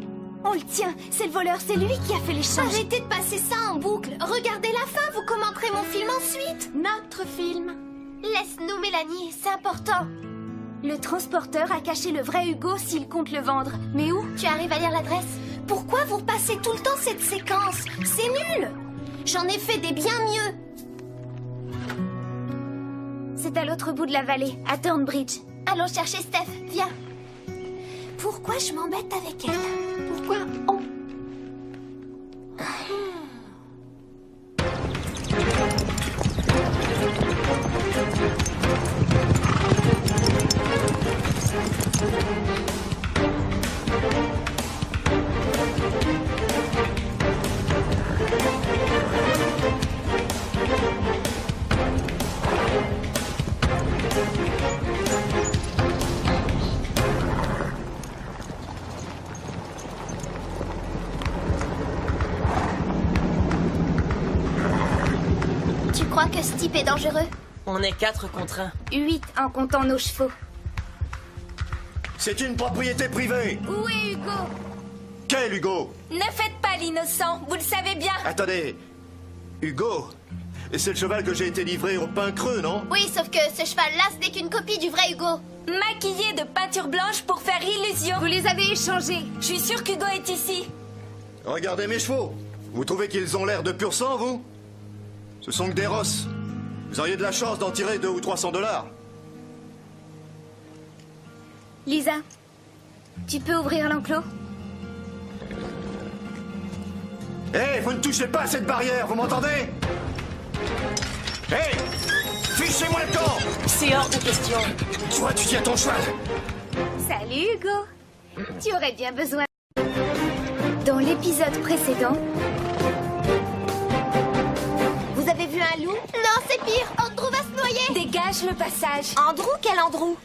On le tient, c'est le voleur, c'est lui qui a fait l'échange. Arrêtez de passer ça en boucle. Regardez la fin, vous commenterez mon film ensuite. Notre film. Laisse-nous, Mélanie, c'est important. Le transporteur a caché le vrai Hugo s'il compte le vendre. Mais où? Tu arrives à lire l'adresse? Pourquoi vous repassez tout le temps cette séquence? C'est nul! J'en ai fait des bien mieux. C'est à l'autre bout de la vallée, à Thornbridge. Allons chercher Steph, viens. Pourquoi je m'embête avec elle? Pourquoi on... Tu crois que ce type est dangereux? On est 4 contre 1. 8 en comptant nos chevaux. C'est une propriété privée. Où est Hugo? Quel Hugo? Ne faites pas l'innocent, vous le savez bien. Attendez. Hugo? C'est le cheval que j'ai été livré au pain creux, non? Oui, sauf que ce cheval-là, ce n'est qu'une copie du vrai Hugo. Maquillé de peinture blanche pour faire illusion. Vous les avez échangés. Je suis sûre qu'Hugo est ici. Regardez mes chevaux. Vous trouvez qu'ils ont l'air de pur sang, vous? Ce sont que des rosses. Vous auriez de la chance d'en tirer 200 ou 300 $. Lisa, tu peux ouvrir l'enclos? Hé, vous ne touchez pas à cette barrière, vous m'entendez? Hé, fichez-moi le camp! C'est hors de question. Toi, tu tiens ton cheval. Salut Hugo. Tu aurais bien besoin... Dans l'épisode précédent... Vous avez vu un loup? Non, c'est pire. Andrew va se noyer. Dégage le passage. Andrew? Quel Andrew?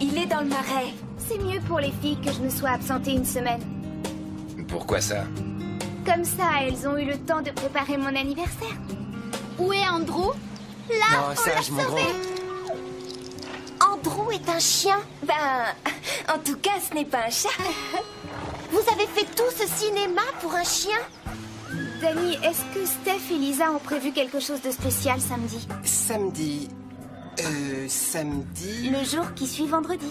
Il est dans le marais. C'est mieux pour les filles que je me sois absentée une semaine. Pourquoi ça? Comme ça, elles ont eu le temps de préparer mon anniversaire. Où est Andrew? Là, Oh, on sage, l'a mon sauvé. Andrew est un chien. Ben, en tout cas, ce n'est pas un chat. Vous avez fait tout ce cinéma pour un chien? Danny, est-ce que Steph et Lisa ont prévu quelque chose de spécial samedi? Samedi... samedi... Le jour qui suit vendredi.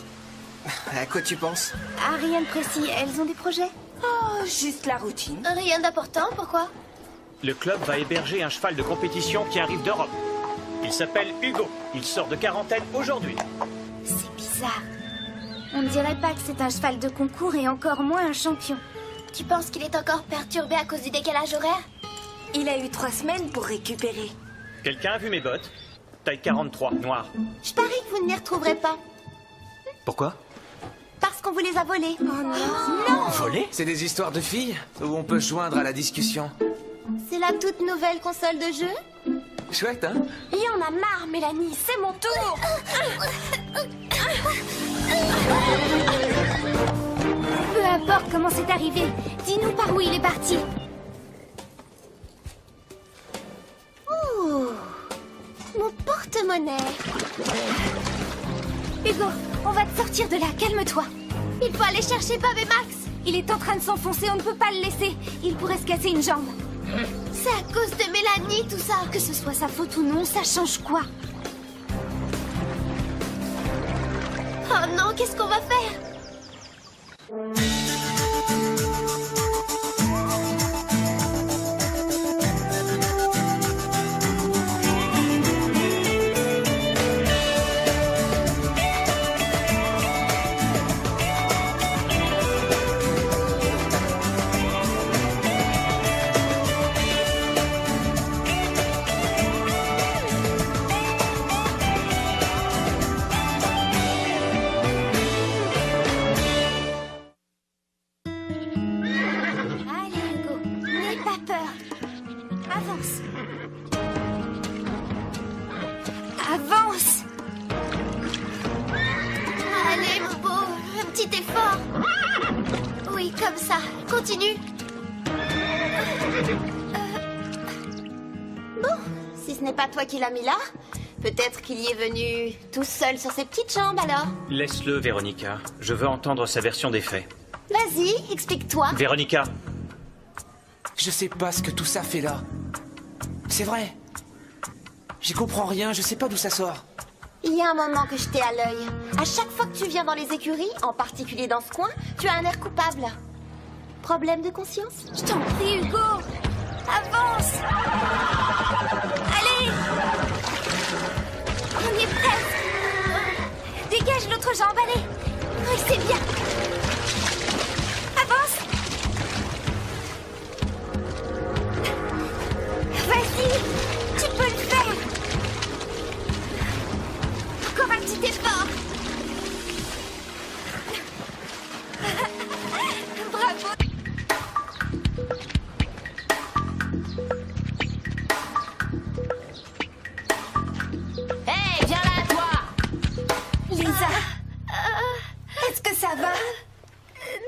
À quoi tu penses? Ah, rien de précis. Elles ont des projets? Oh, juste la routine. Rien d'important, pourquoi? Le club va héberger un cheval de compétition qui arrive d'Europe. Il s'appelle Hugo. Il sort de quarantaine aujourd'hui. C'est bizarre. On ne dirait pas que c'est un cheval de concours et encore moins un champion. Tu penses qu'il est encore perturbé à cause du décalage horaire? Il a eu 3 semaines pour récupérer. Quelqu'un a vu mes bottes? Taille 43, noir. Je parie que vous ne les retrouverez pas. Pourquoi? Parce qu'on vous les a volés. Oh Non! Volé? C'est des histoires de filles où on peut se joindre à la discussion. C'est la toute nouvelle console de jeu? Chouette, hein? Il y en a marre, Mélanie, c'est mon tour. Peu importe comment c'est arrivé, dis-nous par où il est parti. Oh, mon porte-monnaie. Hugo, on va te sortir de là, calme-toi. Il faut aller chercher Bob et Max. Il est en train de s'enfoncer, on ne peut pas le laisser. Il pourrait se casser une jambe. C'est à cause de Mélanie, tout ça. Que ce soit sa faute ou non, ça change quoi? Oh non, qu'est-ce qu'on va faire? Avance! Allez, mon beau, un petit effort. Oui, comme ça. Continue. Bon, si ce n'est pas toi qui l'as mis là, peut-être qu'il y est venu tout seul sur ses petites jambes alors. Laisse-le, Véronica. Je veux entendre sa version des faits. Vas-y, explique-toi. Véronica! Je sais pas ce que tout ça fait là. C'est vrai. J'y comprends rien, je sais pas d'où ça sort. Il y a un moment que je t'ai à l'œil. À chaque fois que tu viens dans les écuries, en particulier dans ce coin, tu as un air coupable. Problème de conscience? Je t'en prie, Hugo! Avance! l'autre jambe, allez. Oui, c'est bien. Avance. Vas-y, tu peux le faire. Encore un petit effort. Bravo. Hey, viens là, toi. Lisa, est-ce que ça va?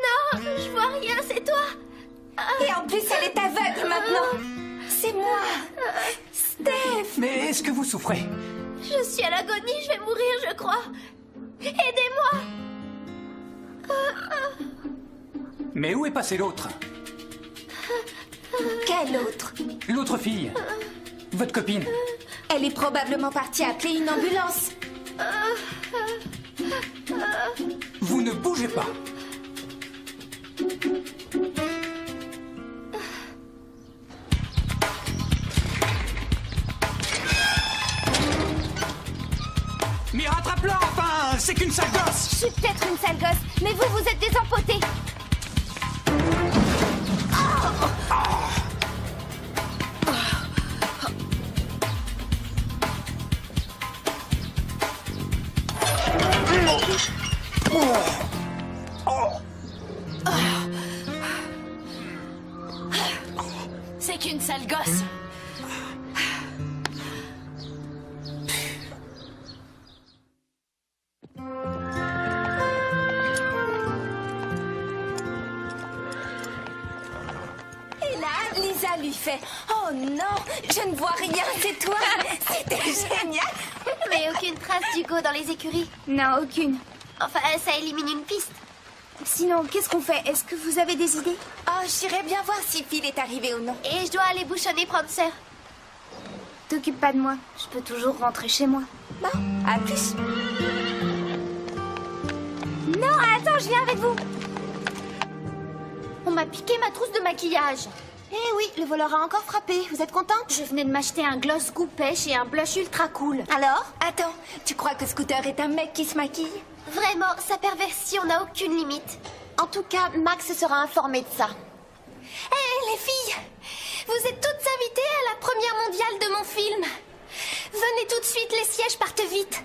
Non, je vois rien, c'est toi. Et en plus, elle est aveugle maintenant. C'est moi, Steph. Mais est-ce que vous souffrez? Je suis à l'agonie, je vais mourir, je crois. Aidez-moi. Mais où est passé l'autre? Quelle autre? L'autre fille. Votre copine. Elle est probablement partie appeler une ambulance. Vous ne bougez pas. Mais rattrape-la, enfin! C'est qu'une sale gosse! Je suis peut-être une sale gosse, mais vous, vous êtes des empotés. C'est qu'une sale gosse. Et là, Lisa lui fait « Oh non, je ne vois rien, c'est toi. C'était génial. » Mais aucune trace d'Hugo dans les écuries. Non, aucune. Enfin, ça élimine une piste. Sinon, qu'est-ce qu'on fait? Est-ce que vous avez des idées? Oh, j'irai bien voir si Phil est arrivé ou non. Et je dois aller bouchonner Prancer. T'occupe pas de moi. Je peux toujours rentrer chez moi. Bon, à plus. Non, attends, je viens avec vous. On m'a piqué ma trousse de maquillage. Eh oui, le voleur a encore frappé. Vous êtes contente? Je venais de m'acheter un gloss goût pêche et un blush ultra cool. Alors? Attends, tu crois que Scooter est un mec qui se maquille? Vraiment, sa perversion n'a aucune limite. En tout cas, Max sera informé de ça. Hé, les filles! Vous êtes toutes invitées à la première mondiale de mon film. Venez tout de suite, les sièges partent vite.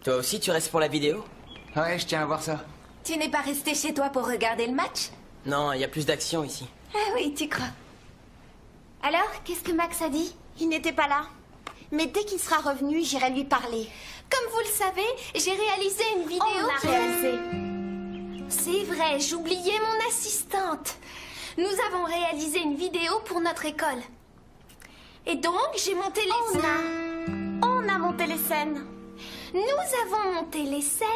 Toi aussi, tu restes pour la vidéo? Ouais, je tiens à voir ça. Tu n'es pas resté chez toi pour regarder le match? Non, il y a plus d'action ici. Ah oui, tu crois. Alors, qu'est-ce que Max a dit? Il n'était pas là. Mais dès qu'il sera revenu, j'irai lui parler. Comme vous le savez, j'ai réalisé une vidéo On l'a réalisée. C'est vrai, j'oubliais mon assistante. Nous avons réalisé une vidéo pour notre école. Et donc, j'ai monté les scènes. On a monté les scènes. Nous avons monté les scènes.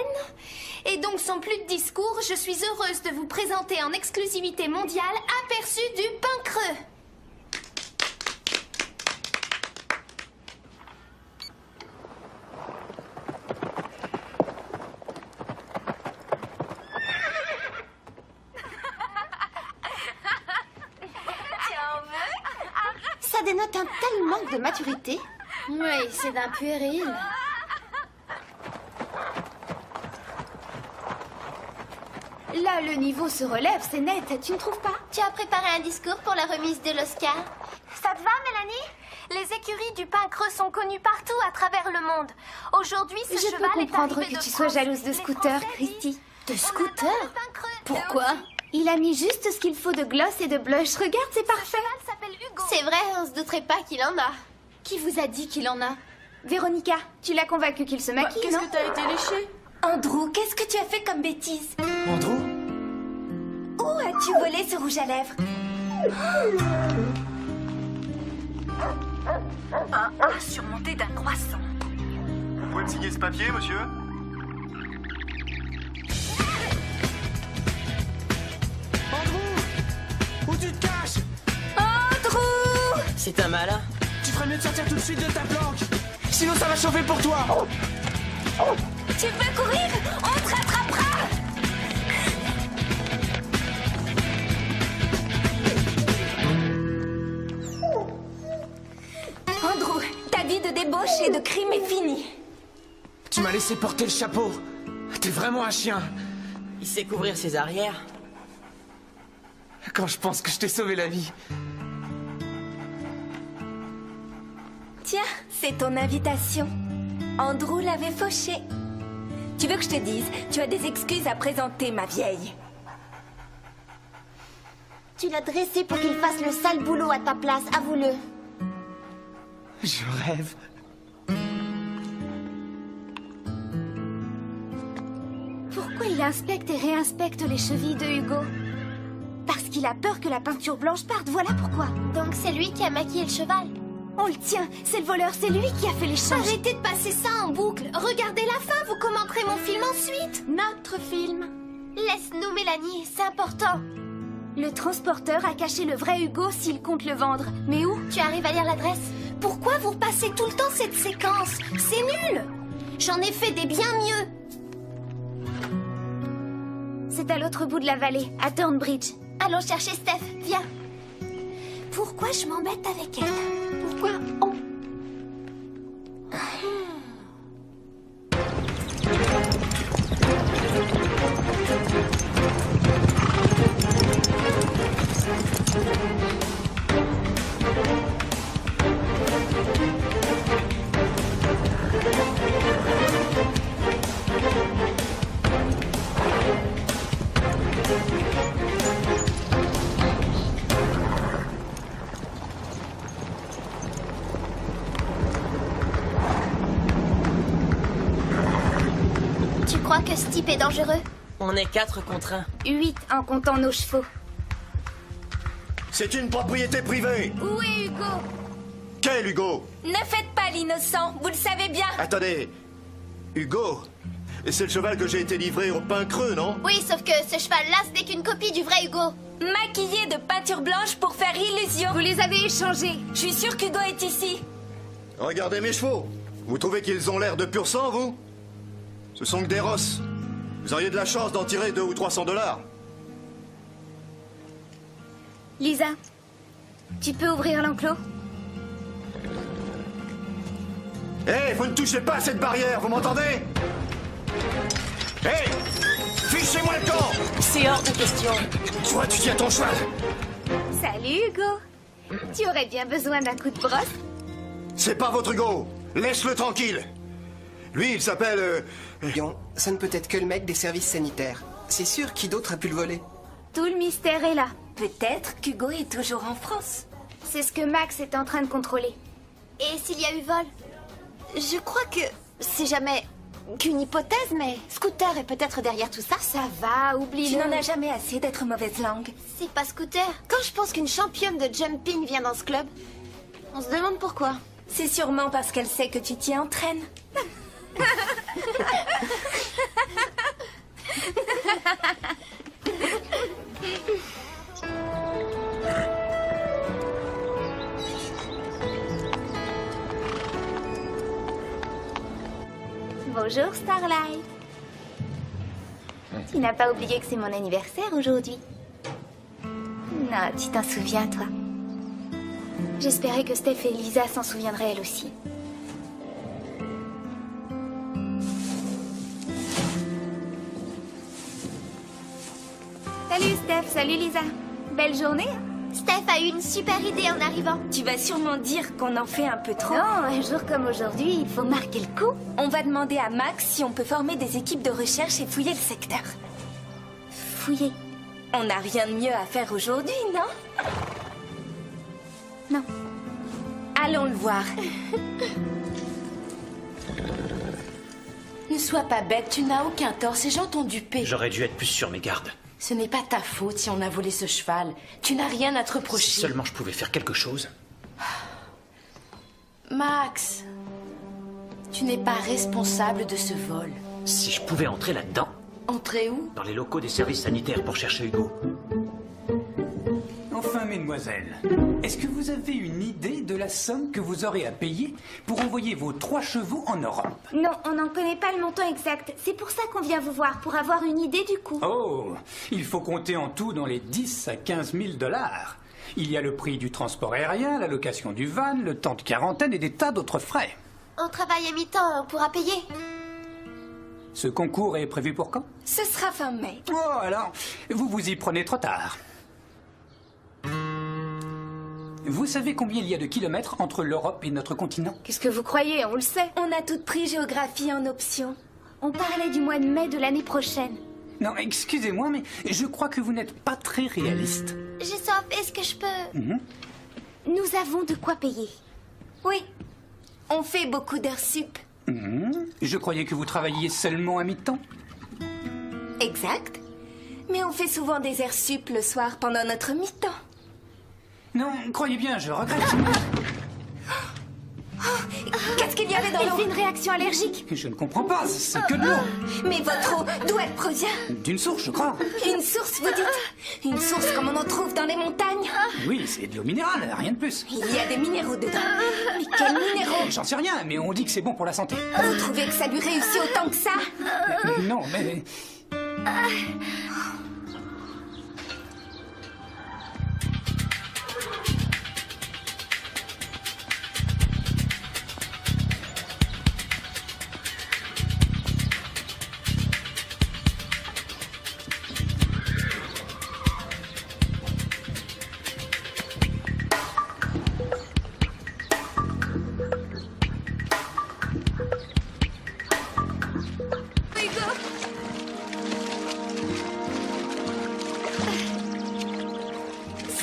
Et donc, sans plus de discours, je suis heureuse de vous présenter en exclusivité mondiale Aperçu du pain creux. Ça dénote un tel manque de maturité. Oui, c'est d'un puéril. Là, le niveau se relève, c'est net, tu ne trouves pas? Tu as préparé un discours pour la remise de l'Oscar. Ça te va, Mélanie? Les écuries du pain creux sont connues partout à travers le monde. Aujourd'hui, ce Je cheval peux est comprendre arrivé que de tu sois France. jalouse de Les Scooter, Français Christy. De disent, Scooter? le pain creux. Pourquoi? Il a mis juste ce qu'il faut de gloss et de blush. Regarde, c'est parfait. C'est vrai, on se douterait pas qu'il en a. Qui vous a dit qu'il en a? Véronica, tu l'as convaincu qu'il se maquille, Qu'est-ce non? que t'as été léché? Andrew, qu'est-ce que tu as fait comme bêtise? Andrew? Où as-tu volé ce rouge à lèvres? Un A surmonté d'un croissant. Vous pouvez me signer ce papier, monsieur? Où tu te caches? Andrew! C'est un malin. Tu ferais mieux de sortir tout de suite de ta planque. Sinon ça va chauffer pour toi. Tu peux courir? On te rattrapera! Andrew, t'as vie de débauche et de crime est finie. Tu m'as laissé porter le chapeau. T'es vraiment un chien. Il sait couvrir ses arrières. Quand je pense que je t'ai sauvé la vie. Tiens, c'est ton invitation. Andrew l'avait fauché. Tu veux que je te dise, tu as des excuses à présenter, ma vieille. Tu l'as dressé pour qu'il fasse le sale boulot à ta place, avoue-le. Je rêve. Pourquoi il inspecte et réinspecte les chevilles de Hugo? Parce qu'il a peur que la peinture blanche parte, voilà pourquoi. Donc c'est lui qui a maquillé le cheval. On le tient, c'est le voleur, c'est lui qui a fait l'échange. Arrêtez de passer ça en boucle. Regardez la fin, vous commenterez mon film ensuite. Notre film. Laisse-nous, Mélanie, c'est important. Le transporteur a caché le vrai Hugo s'il compte le vendre. Mais où? Tu arrives à lire l'adresse? Pourquoi vous repassez tout le temps cette séquence? C'est nul. J'en ai fait des bien mieux. C'est à l'autre bout de la vallée, à Thornbridge. Allons chercher Steph, viens. Pourquoi je m'embête avec elle? Pourquoi Tu crois que ce type est dangereux? On est 4 contre 1. 8 en comptant nos chevaux. C'est une propriété privée. Où est Hugo? Quel Hugo? Ne faites pas l'innocent, vous le savez bien. Attendez. Hugo? C'est le cheval que j'ai été livré au pain creux, non? Oui, sauf que ce cheval-là, ce n'est qu'une copie du vrai Hugo. Maquillé de peinture blanche pour faire illusion. Vous les avez échangés. Je suis sûre qu'Hugo est ici. Regardez mes chevaux. Vous trouvez qu'ils ont l'air de pur sang, vous? Ce sont que des rosses. Vous auriez de la chance d'en tirer 200 ou 300 $. Lisa, tu peux ouvrir l'enclos? Hé, vous ne touchez pas à cette barrière, vous m'entendez? Hé, fichez-moi le camp! C'est hors de question. Toi, tu tiens ton cheval. Salut Hugo. Tu aurais bien besoin d'un coup de brosse? C'est pas votre Hugo. Laisse-le tranquille. Lui, il s'appelle... Lyon, ça ne peut être que le mec des services sanitaires. C'est sûr, qui d'autre a pu le voler? Tout le mystère est là. Peut-être qu'Hugo est toujours en France. C'est ce que Max est en train de contrôler. Et s'il y a eu vol? Je crois que c'est jamais qu'une hypothèse, mais Scooter est peut-être derrière tout ça. Ça va, Tu oublie-le. n'en as jamais assez d'être mauvaise langue. C'est pas Scooter. Quand je pense qu'une championne de jumping vient dans ce club, on se demande pourquoi. C'est sûrement parce qu'elle sait que tu t'y entraînes. Bonjour Starlight. Tu n'as pas oublié que c'est mon anniversaire aujourd'hui? Non, tu t'en souviens, toi. J'espérais que Steph et Lisa s'en souviendraient elles aussi. Salut Steph, salut Lisa. Belle journée. Steph a eu une super idée en arrivant. Tu vas sûrement dire qu'on en fait un peu trop. Non, un jour comme aujourd'hui, il faut marquer le coup. On va demander à Max si on peut former des équipes de recherche et fouiller le secteur. Fouiller. On n'a rien de mieux à faire aujourd'hui, non? Non. Allons le voir. Ne sois pas bête, tu n'as aucun tort, ces gens t'ont dupé. J'aurais dû être plus sur mes gardes. Ce n'est pas ta faute si on a volé ce cheval. Tu n'as rien à te reprocher. Si seulement je pouvais faire quelque chose. Max, tu n'es pas responsable de ce vol. Si je pouvais entrer là-dedans. Entrer où? Dans les locaux des services sanitaires pour chercher Hugo. Enfin, mesdemoiselles, est-ce que vous avez une idée de la somme que vous aurez à payer pour envoyer vos 3 chevaux en Europe? Non, on n'en connaît pas le montant exact. C'est pour ça qu'on vient vous voir, pour avoir une idée du coût. Oh, il faut compter en tout dans les 10 à 15 000 $. Il y a le prix du transport aérien, la location du van, le temps de quarantaine et des tas d'autres frais. On travaille à mi-temps, on pourra payer. Ce concours est prévu pour quand? Ce sera fin mai. Oh, alors, vous vous y prenez trop tard. Vous savez combien il y a de kilomètres entre l'Europe et notre continent? Qu'est-ce que vous croyez? On le sait. On a tout pris géographie en option. On parlait du mois de mai de l'année prochaine. Non, excusez-moi, mais je crois que vous n'êtes pas très réaliste. J'ai soif, est-ce que je peux... Nous avons de quoi payer. Oui, on fait beaucoup d'heures sup. Je croyais que vous travailliez seulement à mi-temps. Exact. Mais on fait souvent des heures sup le soir pendant notre mi-temps. Non, croyez bien, je regrette. Qu'est-ce qu'il y avait dans Elle l'eau? fait une réaction allergique. Je ne comprends pas, c'est que de l'eau. Mais votre eau, d'où elle provient? D'une source, je crois. Une source, vous dites? Une source comme on en trouve dans les montagnes? Oui, c'est de l'eau minérale, rien de plus. Il y a des minéraux dedans. Mais quels minéraux? J'en sais rien, mais on dit que c'est bon pour la santé. Vous trouvez que ça lui réussit autant que ça? Non, mais...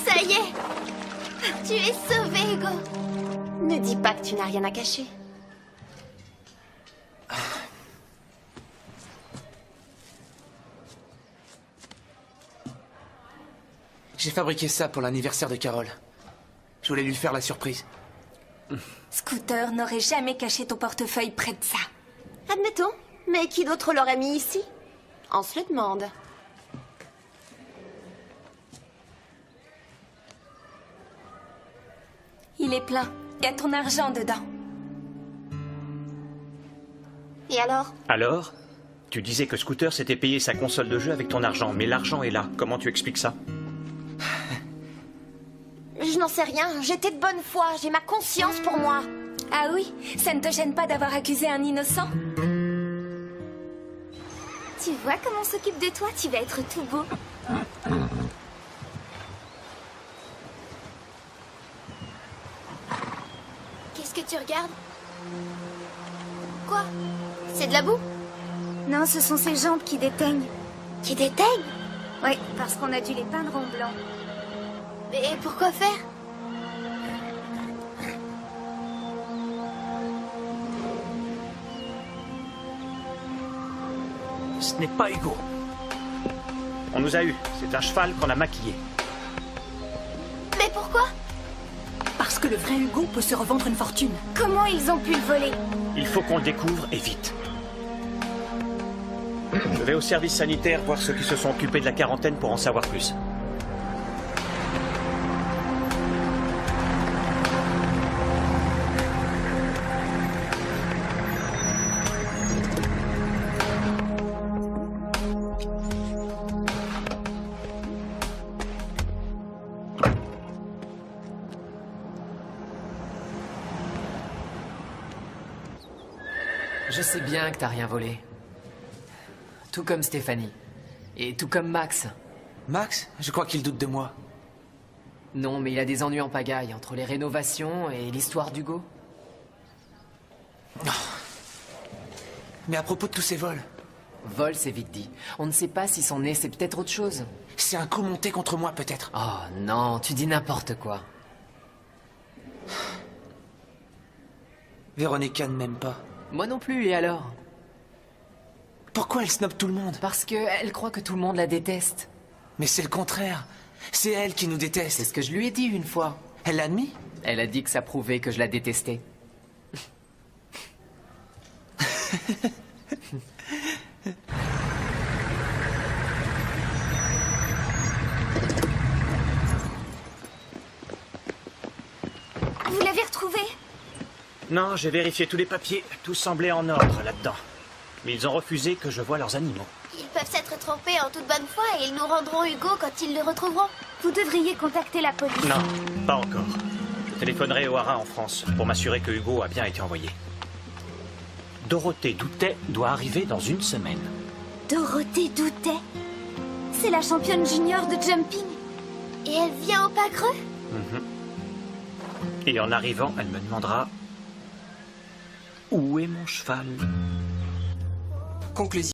Ça y est. Tu es sauvé, Hugo. Ne dis pas que tu n'as rien à cacher. J'ai fabriqué ça pour l'anniversaire de Carole. Je voulais lui faire la surprise. Scooter n'aurait jamais caché ton portefeuille près de ça. Admettons. Mais qui d'autre l'aurait mis ici? On se le demande. Il est plein. Il y a ton argent dedans. Et alors? Alors? Tu disais que Scooter s'était payé sa console de jeu avec ton argent, mais l'argent est là. Comment tu expliques ça? Je n'en sais rien. J'étais de bonne foi. J'ai ma conscience pour moi. Ah oui? Ça ne te gêne pas d'avoir accusé un innocent? Tu vois comment on s'occupe de toi? Tu vas être tout beau. Qu'est-ce que tu regardes? Quoi? C'est de la boue? Non, ce sont ses jambes qui déteignent. Qui déteignent? Oui, parce qu'on a dû les peindre en blanc. Mais pourquoi faire? Ce n'est pas Hugo. On nous a eu. C'est un cheval qu'on a maquillé. Mais pourquoi? Parce que le vrai Hugo peut se revendre une fortune. Comment ils ont pu le voler? Il faut qu'on le découvre et vite. Je vais au service sanitaire voir ceux qui se sont occupés de la quarantaine pour en savoir plus. Je sais bien que t'as rien volé. Tout comme Stéphanie. Et tout comme Max. Max? Je crois qu'il doute de moi. Non, mais il a des ennuis en pagaille entre les rénovations et l'histoire d'Hugo. Mais à propos de tous ces vols... Vol, c'est vite dit. On ne sait pas si son nez, c'est peut-être autre chose. C'est un coup monté contre moi, peut-être. Oh non, tu dis n'importe quoi. Véronica ne m'aime pas. Moi non plus, et alors? Pourquoi elle snobe tout le monde? Parce qu'elle croit que tout le monde la déteste. Mais c'est le contraire. C'est elle qui nous déteste. C'est ce que je lui ai dit une fois. Elle l'a admis? Elle a dit que ça prouvait que je la détestais. Vous l'avez retrouvé? Non, j'ai vérifié tous les papiers. Tout semblait en ordre là-dedans. Mais ils ont refusé que je voie leurs animaux. Ils peuvent s'être trompés en toute bonne foi et ils nous rendront Hugo quand ils le retrouveront. Vous devriez contacter la police. Non, pas encore. Je téléphonerai au Hara en France pour m'assurer que Hugo a bien été envoyé. Dorothée Doutet doit arriver dans 1 semaine. Dorothée Doutet? C'est la championne junior de jumping. Et elle vient au pas creux? Et en arrivant, elle me demandera où est mon cheval. Conclusion.